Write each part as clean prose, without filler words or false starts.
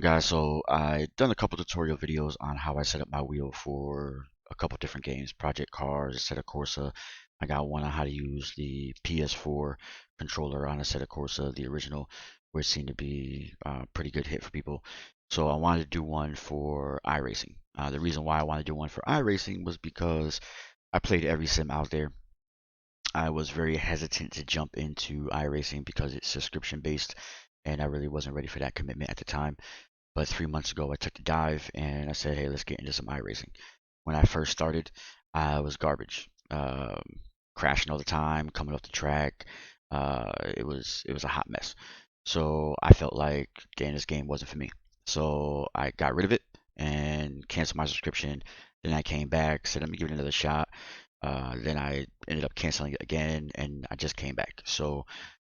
guys, so I done a couple tutorial videos on how I set up my wheel for a couple different games, Project Cars, Assetto Corsa. I got one on how to use the PS4 controller on Assetto Corsa, the original, which seemed to be a pretty good hit for people. So I wanted to do one for iRacing. The reason why I wanted to do one for iRacing was because I played every sim out there. I was very hesitant to jump into iRacing because it's subscription based, and I really wasn't ready for that commitment at the time. But 3 months ago, I took the dive and I said, hey, let's get into some iRacing. When I first started, I was garbage, crashing all the time, coming off the track. It was a hot mess. So I felt like, damn, this game wasn't for me. So I got rid of it and canceled my subscription. Then I came back, said, let me give it another shot. Then I ended up canceling it again, and I just came back. So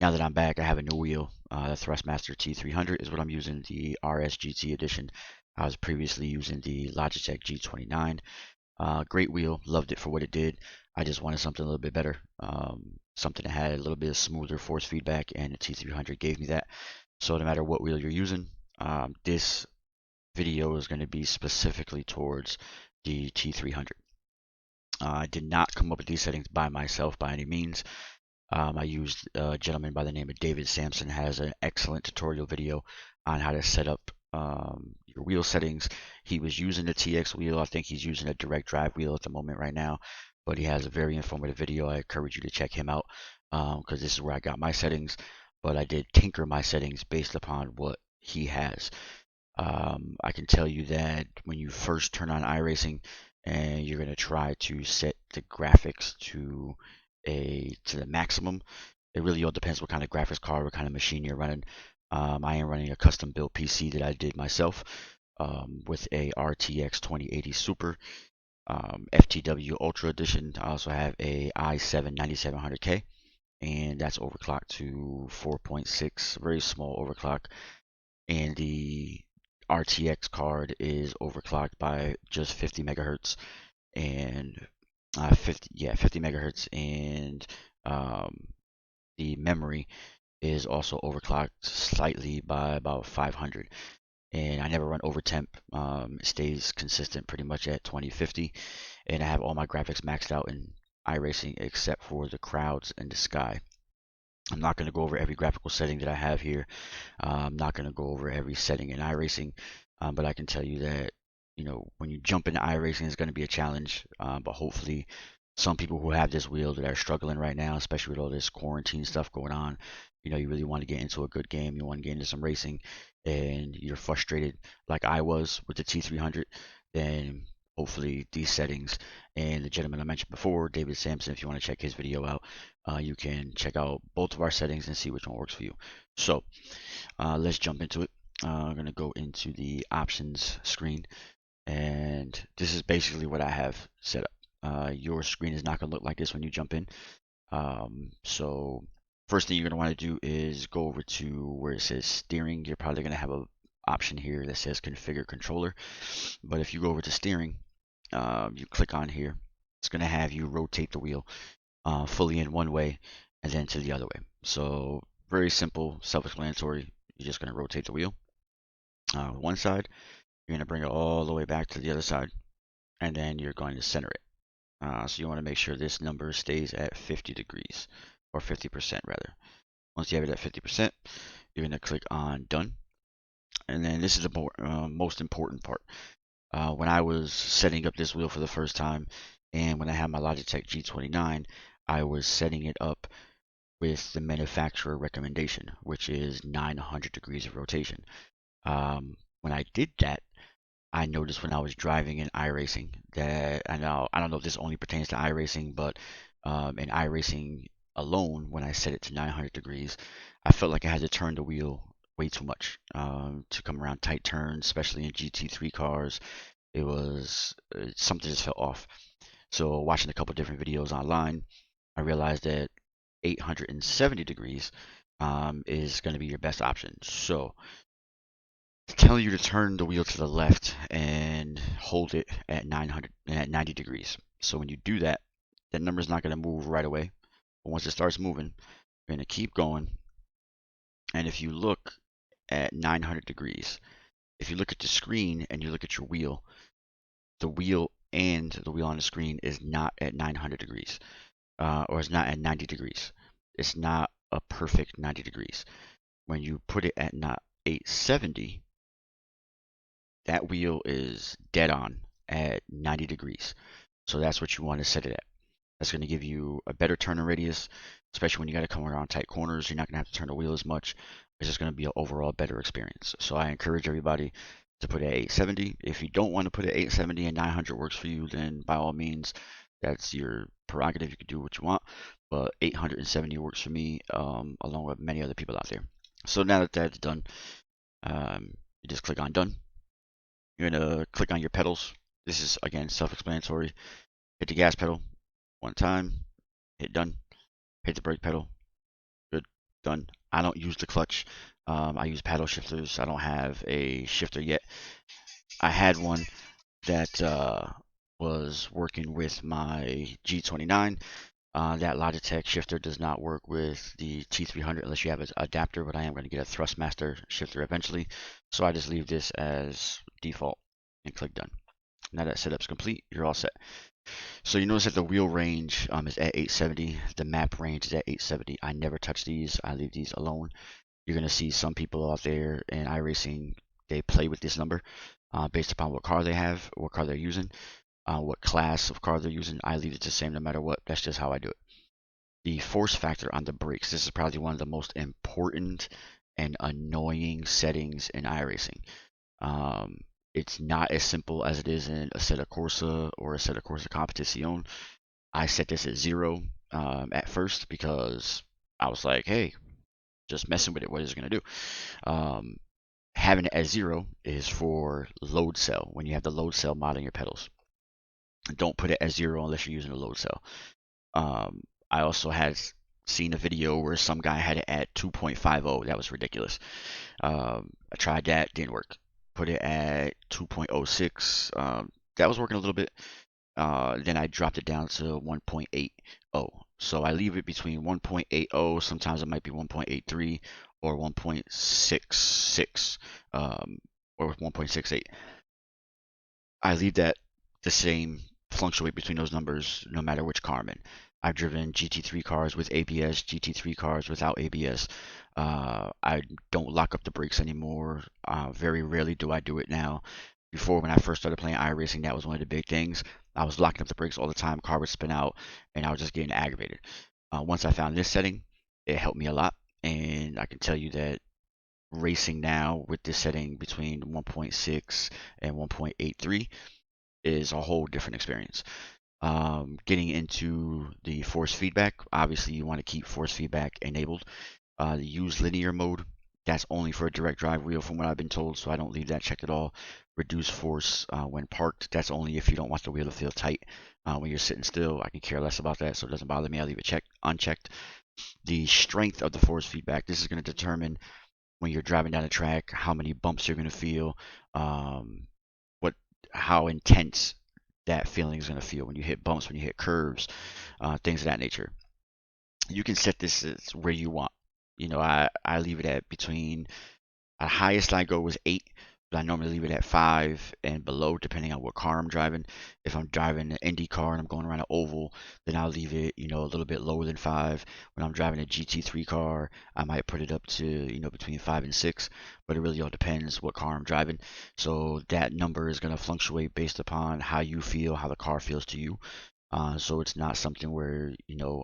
now that I'm back, I have a new wheel. The Thrustmaster T300 is what I'm using, the RSGT edition. I was previously using the Logitech G29. Great wheel, loved it for what it did. I just wanted something a little bit better, something that had a little bit of smoother force feedback, and the T300 gave me that. So no matter what wheel you're using, this video is going to be specifically towards the T300. I did not come up with these settings by myself by any means. I used a gentleman by the name of David Sampson has an excellent tutorial video on how to set up your wheel settings. He was using the TX wheel. I think he's using a direct drive wheel at the moment right now, but he has a very informative video. I encourage you to check him out because this is where I got my settings, but I did tinker my settings based upon what he has. I can tell you that when you first turn on iRacing and you're going to try to set the graphics to the maximum, it really all depends what kind of graphics card, what kind of machine you're running. I am running a custom built PC that I did myself with a RTX 2080 Super FTW Ultra Edition. I also have a i7 9700K, and that's overclocked to 4.6, very small overclock. And the RTX card is overclocked by just 50 megahertz and 50 megahertz, and um, the memory is also overclocked slightly by about 500. And I never run over temp. It stays consistent pretty much at 2050, and I have all my graphics maxed out in iRacing except for the crowds and the sky. I'm not going to go over every graphical setting that I have here. I'm not going to go over every setting in iRacing, but I can tell you that, when you jump into iRacing, it's going to be a challenge. But hopefully, some people who have this wheel that are struggling right now, especially with all this quarantine stuff going on, you really want to get into a good game. You want to get into some racing, and you're frustrated like I was with the T300. Then hopefully these settings and the gentleman I mentioned before, David Sampson, if you want to check his video out, you can check out both of our settings and see which one works for you. So let's jump into it. I'm going to go into the options screen, and this is basically what I have set up. Your screen is not going to look like this when you jump in. So first thing you're going to want to do is go over to where it says steering. You're probably going to have an option here that says configure controller, but if you go over to steering, you click on here, it's going to have you rotate the wheel fully in one way and then to the other way. So very simple, self-explanatory. You're just going to rotate the wheel one side, you're going to bring it all the way back to the other side, and then you're going to center it. So you want to make sure this number stays at 50 degrees, or 50% rather. Once you have it at 50%, you're going to click on done. And then this is the most important part. When I was setting up this wheel for the first time, and when I had my Logitech G29, I was setting it up with the manufacturer recommendation, which is 900 degrees of rotation. When I did that, I noticed when I was driving in iRacing that I don't know if this only pertains to iRacing, but in iRacing alone, when I set it to 900 degrees, I felt like I had to turn the wheel way too much to come around tight turns, especially in GT3 cars. It was something just felt off. So watching a couple different videos online, I realized that 870 degrees is going to be your best option. So telling you to turn the wheel to the left and hold it at 90 degrees. So when you do that, that number is not going to move right away. But once it starts moving, you're going to keep going. And if you look at 900 degrees, if you look at the screen and you look at your wheel, the wheel and the wheel on the screen is not at 900 degrees, or it's not at 90 degrees. It's not a perfect 90 degrees. When you put it at not 870, that wheel is dead on at 90 degrees. So that's what you want to set it at. That's going to give you a better turning radius, especially when you got to come around tight corners. You're not going to have to turn the wheel as much. It's just going to be an overall better experience. So I encourage everybody to put it at 870. If you don't want to put it at 870 and 900 works for you, then by all means, that's your prerogative. You can do what you want. But 870 works for me, along with many other people out there. So now that that's done, you just click on done. You're going to click on your pedals. This is, again, self-explanatory. Hit the gas pedal one time, hit done, hit the brake pedal, good, done. I don't use the clutch. I use paddle shifters. I don't have a shifter yet. I had one that was working with my G29. That Logitech shifter does not work with the T300 unless you have an adapter, but I am going to get a Thrustmaster shifter eventually. So I just leave this as default and click done. Now that setup's complete, you're all set. So you notice that the wheel range is at 870. The map range is at 870. I never touch these. I leave these alone. You're going to see some people out there in iRacing, they play with this number based upon what car they have, what car they're using, what class of car they're using. I leave it the same no matter what. That's just how I do it. The force factor on the brakes. This is probably one of the most important and annoying settings in iRacing. It's not as simple as it is in Assetto Corsa or Assetto Corsa Competizione. I set this at 0 at first because I was like, hey, just messing with it. What is it going to do? Having it at 0 is for load cell, when you have the load cell mod in your pedals. Don't put it at 0 unless you're using a load cell. I also had seen a video where some guy had it at 2.50. That was ridiculous. I tried that, didn't work. Put it at 2.06. That was working a little bit. Then I dropped it down to 1.80. So I leave it between 1.80, sometimes it might be 1.83 or 1.66, or 1.68. I leave that the same, fluctuate between those numbers no matter which car I'm in. I've driven GT3 cars with ABS, GT3 cars without ABS. I don't lock up the brakes anymore. Very rarely do I do it now. Before, when I first started playing iRacing, that was one of the big things. I was locking up the brakes all the time. Car would spin out, and I was just getting aggravated. Once I found this setting, it helped me a lot. And I can tell you that racing now with this setting between 1.6 and 1.83 is a whole different experience. Getting into the force feedback, obviously you want to keep force feedback enabled. Use linear mode. That's only for a direct drive wheel from what I've been told, so I don't leave that checked at all. Reduce force when parked. That's only if you don't want the wheel to feel tight when you're sitting still. I can care less about that, so it doesn't bother me. I leave it unchecked. The strength of the force feedback. This is going to determine when you're driving down the track how many bumps you're going to feel, how intense that feeling is going to feel when you hit bumps, when you hit curves, things of that nature. You can set this as where you want. I leave it at between, the highest I go is 8, but I normally leave it at 5 and below, depending on what car I'm driving. If I'm driving an Indy car and I'm going around an oval, then I'll leave it, a little bit lower than 5. When I'm driving a GT3 car, I might put it up to, between 5 and 6, but it really all depends what car I'm driving. So that number is going to fluctuate based upon how you feel, how the car feels to you. So it's not something where,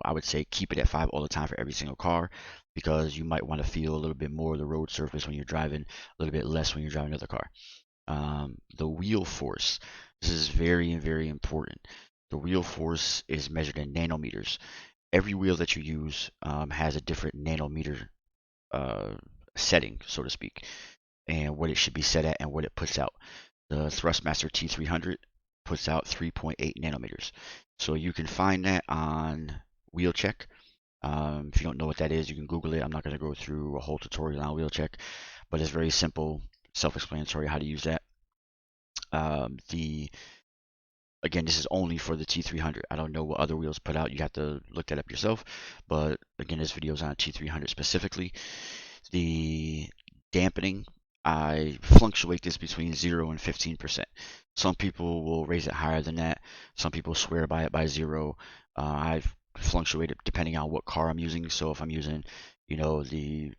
I would say keep it at 5 all the time for every single car, because you might want to feel a little bit more of the road surface when you're driving, a little bit less when you're driving another car. The wheel force. This is very, very important. The wheel force is measured in nanometers. Every wheel that you use has a different nanometer setting, so to speak, and what it should be set at and what it puts out. The Thrustmaster T300 puts out 3.8 nanometers. So you can find that on WheelCheck. If you don't know what that is, you can Google it. I'm not going to go through a whole tutorial on WheelCheck, but it's very simple, self-explanatory how to use that. Again, this is only for the T300. I don't know what other wheels put out. You have to look that up yourself. But again, this video is on T300 specifically. The dampening, I fluctuate this between 0 and 15%. Some people will raise it higher than that. Some people swear by it by 0. I've fluctuated depending on what car I'm using. So if I'm using, the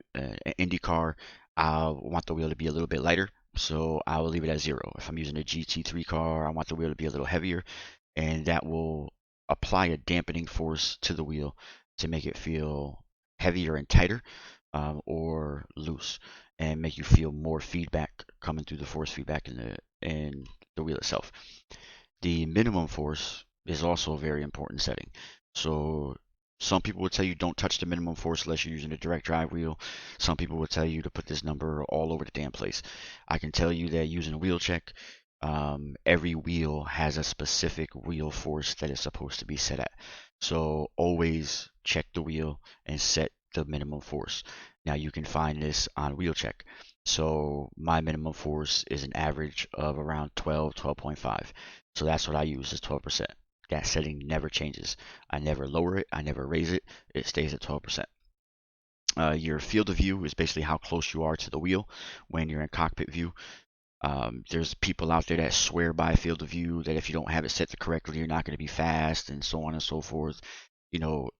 Indy car, I want the wheel to be a little bit lighter. So I will leave it at 0. If I'm using a GT3 car, I want the wheel to be a little heavier, and that will apply a dampening force to the wheel to make it feel heavier and tighter, or loose, and make you feel more feedback coming through the force feedback in the wheel itself. The minimum force is also a very important setting. So some people would tell you don't touch the minimum force unless you're using a direct drive wheel. Some people would tell you to put this number all over the damn place. I can tell you that using a wheel check, every wheel has a specific wheel force that it's supposed to be set at. So always check the wheel and set the minimum force. Now you can find this on wheel check. So my minimum force is an average of around 12, 12.5. So that's what I use is 12%. That setting never changes. I never lower it. I never raise it. It stays at 12%. Your field of view is basically how close you are to the wheel when you're in cockpit view. There's people out there that swear by field of view that if you don't have it set correctly, you're not going to be fast, and so on and so forth. You know,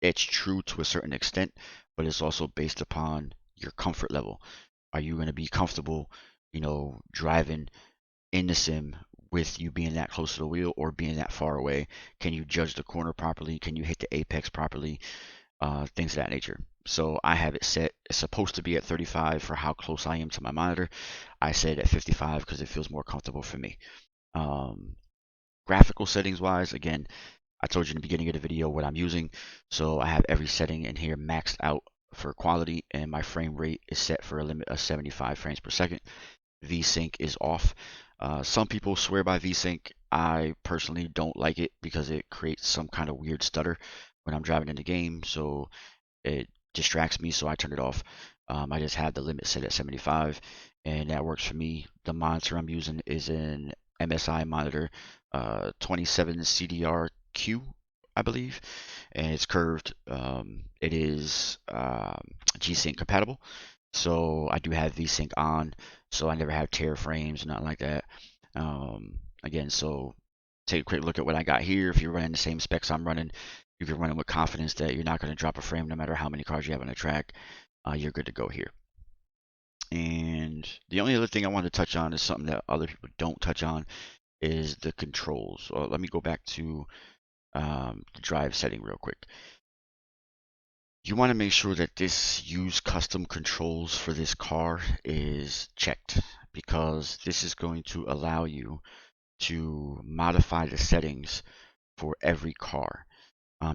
it's true to a certain extent, but it's also based upon your comfort level. Are you going to be comfortable, driving in the sim with you being that close to the wheel or being that far away? Can you judge the corner properly? Can you hit the apex properly? Things of that nature. So I have it set. It's supposed to be at 35 for how close I am to my monitor. I set it at 55 because it feels more comfortable for me. Graphical settings wise, again, I told you in the beginning of the video what I'm using. So I have every setting in here maxed out for quality, and my frame rate is set for a limit of 75 frames per second. VSync is off. Some people swear by VSync. I personally don't like it because it creates some kind of weird stutter when I'm driving in the game, so it distracts me, so I turn it off. I just have the limit set at 75, and that works for me. The monitor I'm using is an MSI monitor, 27 CDR-Q, I believe, and it's curved. It is G-Sync compatible, so I do have VSync on, so I never have tear frames, nothing like that. Again, so take a quick look at what I got here. If you're running the same specs I'm running, you can run it with confidence that you're not going to drop a frame no matter how many cars you have on the track. You're good to go here. And the only other thing I wanted to touch on is something that other people don't touch on, is the controls. Well, let me go back to the drive setting real quick. You want to make sure that this use custom controls for this car is checked, because this is going to allow you to modify the settings for every car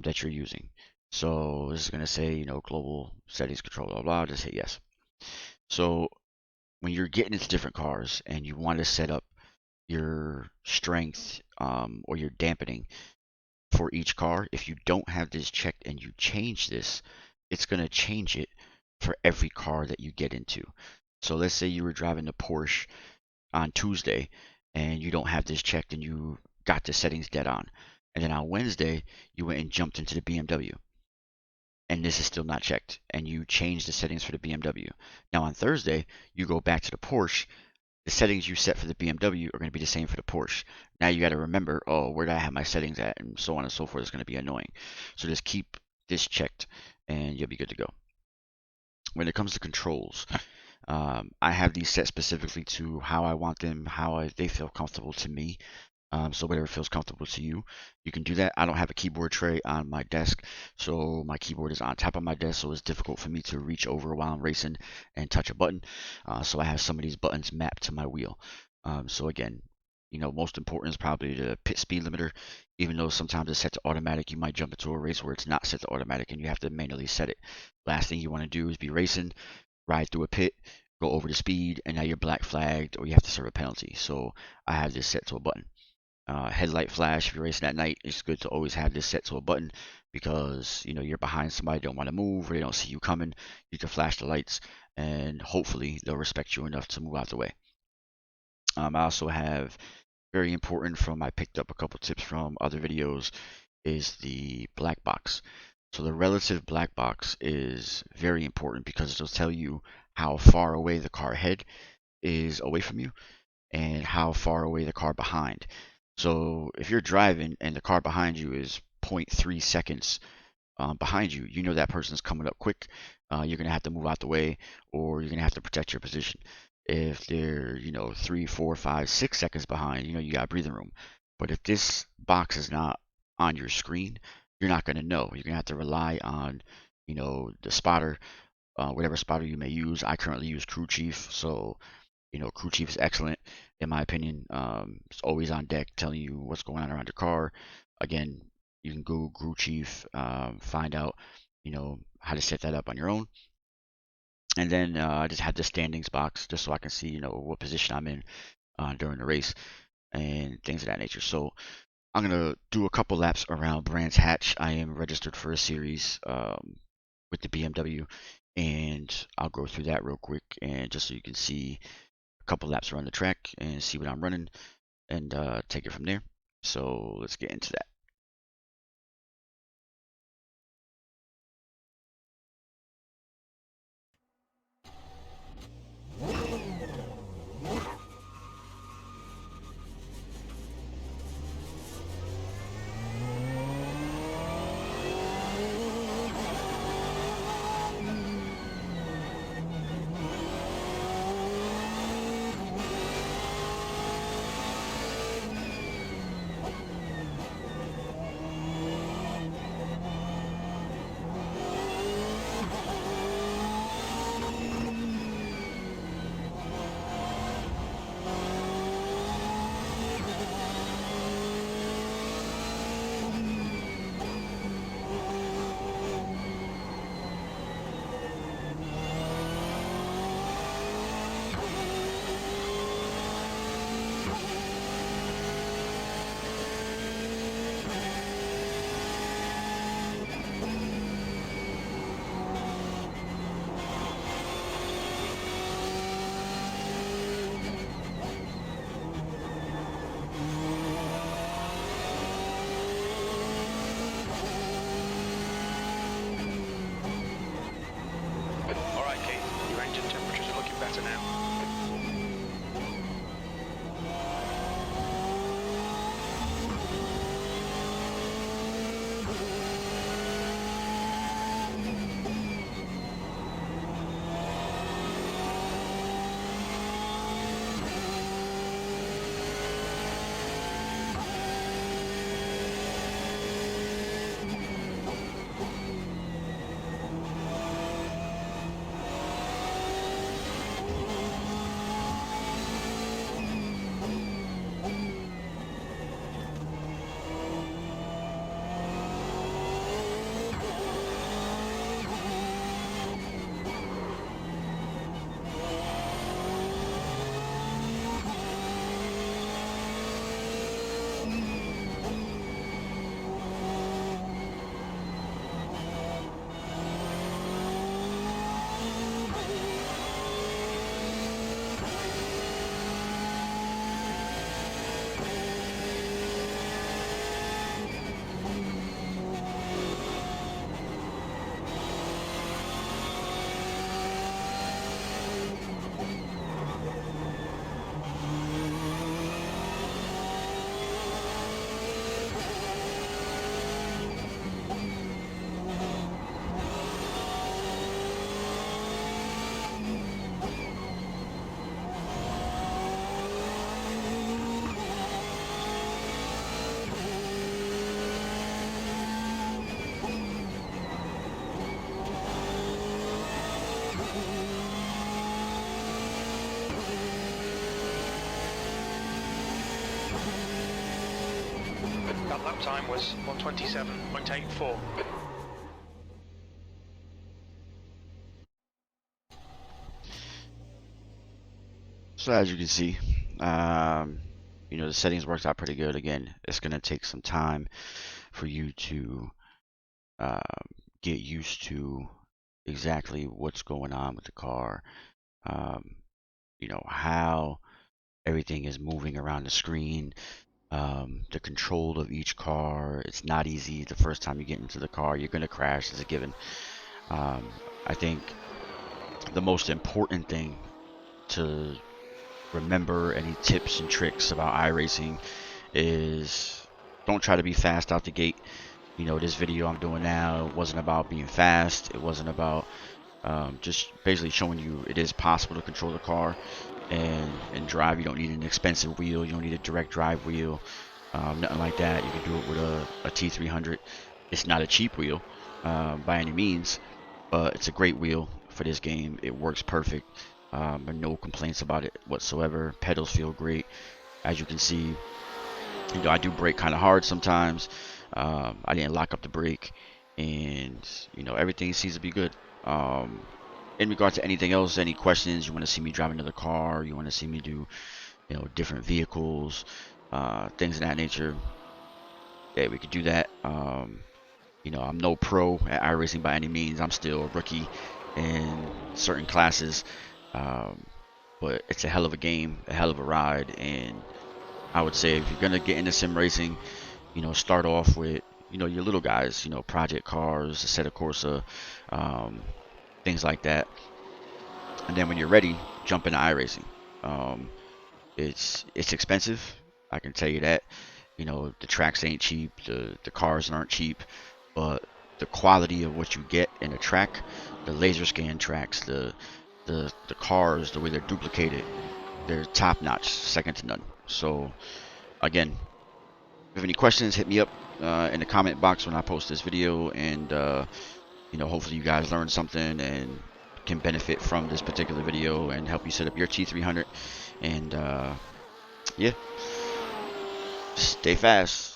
that you're using. So this is going to say, global settings control, blah, blah, just hit yes. So when you're getting into different cars and you want to set up your strength or your dampening for each car, if you don't have this checked and you change this, it's going to change it for every car that you get into. So let's say you were driving the Porsche on Tuesday and you don't have this checked and you got the settings dead on. And then on Wednesday, you went and jumped into the BMW. And this is still not checked. And you change the settings for the BMW. Now on Thursday, you go back to the Porsche. The settings you set for the BMW are going to be the same for the Porsche. Now you got to remember, oh, where did I have my settings at? And so on and so forth is going to be annoying. So just keep this checked and you'll be good to go. When it comes to controls, I have these set specifically to how I want them, they feel comfortable to me. So whatever feels comfortable to you, you can do that. I don't have a keyboard tray on my desk, so my keyboard is on top of my desk, so it's difficult for me to reach over while I'm racing and touch a button. So I have some of these buttons mapped to my wheel. So again, most important is probably the pit speed limiter. Even though sometimes it's set to automatic, you might jump into a race where it's not set to automatic and you have to manually set it. Last thing you want to do is be racing, ride through a pit, go over the speed, and now you're black flagged or you have to serve a penalty. So I have this set to a button. Headlight flash, if you're racing at night, it's good to always have this set to a button, because you're behind somebody, don't want to move, or they don't see you coming. You can flash the lights and hopefully they'll respect you enough to move out the way. I also have, very important, from I picked up a couple tips from other videos, is the black box. So the relative black box is very important because it'll tell you how far away the car head is away from you and how far away the car behind. So if you're driving and the car behind you is zero point 0.3 seconds behind you, you know that person's coming up quick. You're gonna have to move out the way, or you're gonna have to protect your position. If they're, 3, 4, 5, 6 seconds behind, you got breathing room. But if this box is not on your screen, you're not gonna know. You're gonna have to rely on, the spotter, whatever spotter you may use. I currently use Crew Chief, so Crew Chief is excellent in my opinion. It's always on deck, telling you what's going on around your car. Again, you can Google Crew Chief, find out, how to set that up on your own. And then I just have the standings box just so I can see, what position I'm in during the race and things of that nature. So I'm gonna do a couple laps around Brands Hatch. I am registered for a series with the BMW, and I'll go through that real quick and just so you can see a couple laps around the track and see what I'm running and take it from there. So let's get into that. That lap time was 1:27.84. So as you can see, the settings worked out pretty good. Again, it's gonna take some time for you to get used to exactly what's going on with the car. How everything is moving around the screen, the control of each car. It's not easy the first time you get into the car. You're gonna crash, it's a given. I think the most important thing to remember any tips and tricks about iRacing is don't try to be fast out the gate. You know, this video I'm doing now wasn't about being fast. It wasn't about just basically showing you it is possible to control the car and drive. You don't need an expensive wheel. You don't need a direct drive wheel. Nothing like that. You can do it with a T300. It's not a cheap wheel by any means, but it's a great wheel for this game. It works perfect. And no complaints about it whatsoever. Pedals feel great. As you can see, you know, I do brake kind of hard sometimes. I didn't lock up the brake, and you know, everything seems to be good. In regards to anything else, any questions, you want to see me drive another car, you want to see me do, you know, different vehicles, things of that nature, yeah, we could do that. You know, I'm no pro at iRacing by any means. I'm still a rookie in certain classes, but it's a hell of a game, a hell of a ride, and I would say if you're gonna get into sim racing, you know, start off with, you know, your little guys, you know, project cars, Assetto Corsa, things like that, and then when you're ready, jump into iRacing. Um, it's expensive, I can tell you that. You know, the tracks ain't cheap, the cars aren't cheap, but the quality of what you get in a track, the laser scan tracks, the cars, the way they're duplicated, they're top notch, second to none. So again, if you have any questions, hit me up in the comment box when I post this video, and you know, hopefully you guys learned something and can benefit from this particular video and help you set up your T300. And yeah, stay fast.